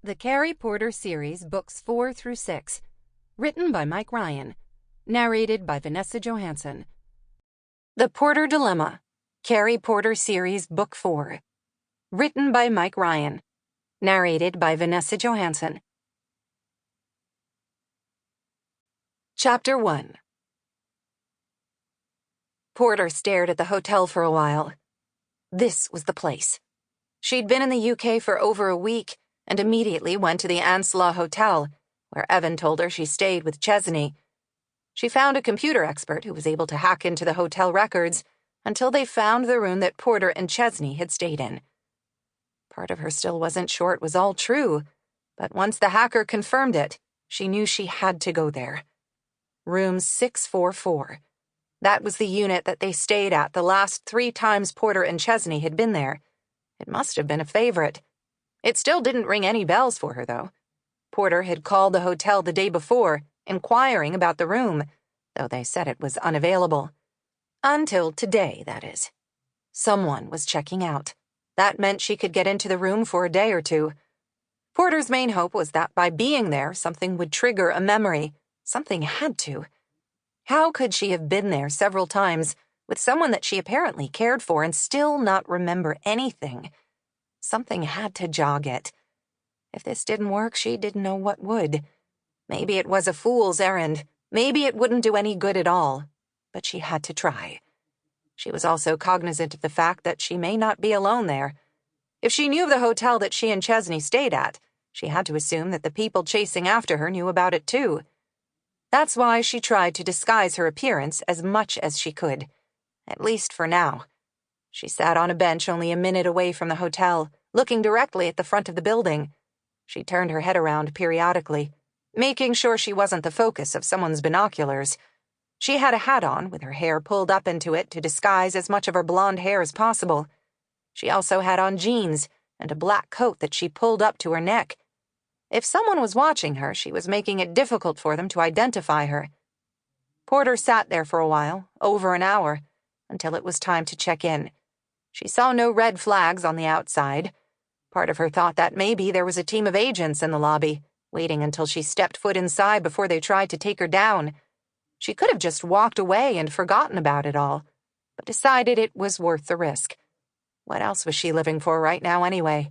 The Cari Porter series, books 4 through 6. Written by Mike Ryan. Narrated by Vanessa Johansson. The Porter Dilemma. Cari Porter series, book 4. Written by Mike Ryan. Narrated by Vanessa Johansson. Chapter 1. Porter stared at the hotel for a while. This was the place. She'd been in the UK for over a week and immediately went to the Anslaw Hotel, where Evan told her she stayed with Chesney. She found a computer expert who was able to hack into the hotel records until they found the room that Porter and Chesney had stayed in. Part of her still wasn't sure it was all true, but once the hacker confirmed it, she knew she had to go there. Room 644. That was the unit that they stayed at the last 3 times Porter and Chesney had been there. It must have been a favorite. It still didn't ring any bells for her, though. Porter had called the hotel the day before, inquiring about the room, though they said it was unavailable. Until today, that is. Someone was checking out. That meant she could get into the room for a day or two. Porter's main hope was that by being there, something would trigger a memory. Something had to. How could she have been there several times with someone that she apparently cared for and still not remember anything? Something had to jog it. If this didn't work, she didn't know what would. Maybe it was a fool's errand. Maybe it wouldn't do any good at all. But she had to try. She was also cognizant of the fact that she may not be alone there. If she knew of the hotel that she and Chesney stayed at, she had to assume that the people chasing after her knew about it too. That's why she tried to disguise her appearance as much as she could, at least for now. She sat on a bench only a minute away from the hotel, looking directly at the front of the building. She turned her head around periodically, making sure she wasn't the focus of someone's binoculars. She had a hat on, with her hair pulled up into it to disguise as much of her blonde hair as possible. She also had on jeans and a black coat that she pulled up to her neck. If someone was watching her, she was making it difficult for them to identify her. Porter sat there for a while, over an hour, until it was time to check in. She saw no red flags on the outside. Part of her thought that maybe there was a team of agents in the lobby, waiting until she stepped foot inside before they tried to take her down. She could have just walked away and forgotten about it all, but decided it was worth the risk. What else was she living for right now anyway?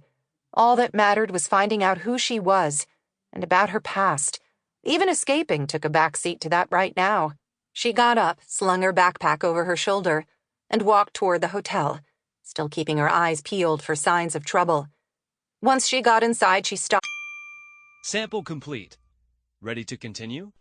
All that mattered was finding out who she was and about her past. Even escaping took a backseat to that right now. She got up, slung her backpack over her shoulder, and walked toward the hotel, still keeping her eyes peeled for signs of trouble. Once she got inside, she stopped. Sample complete. Ready to continue?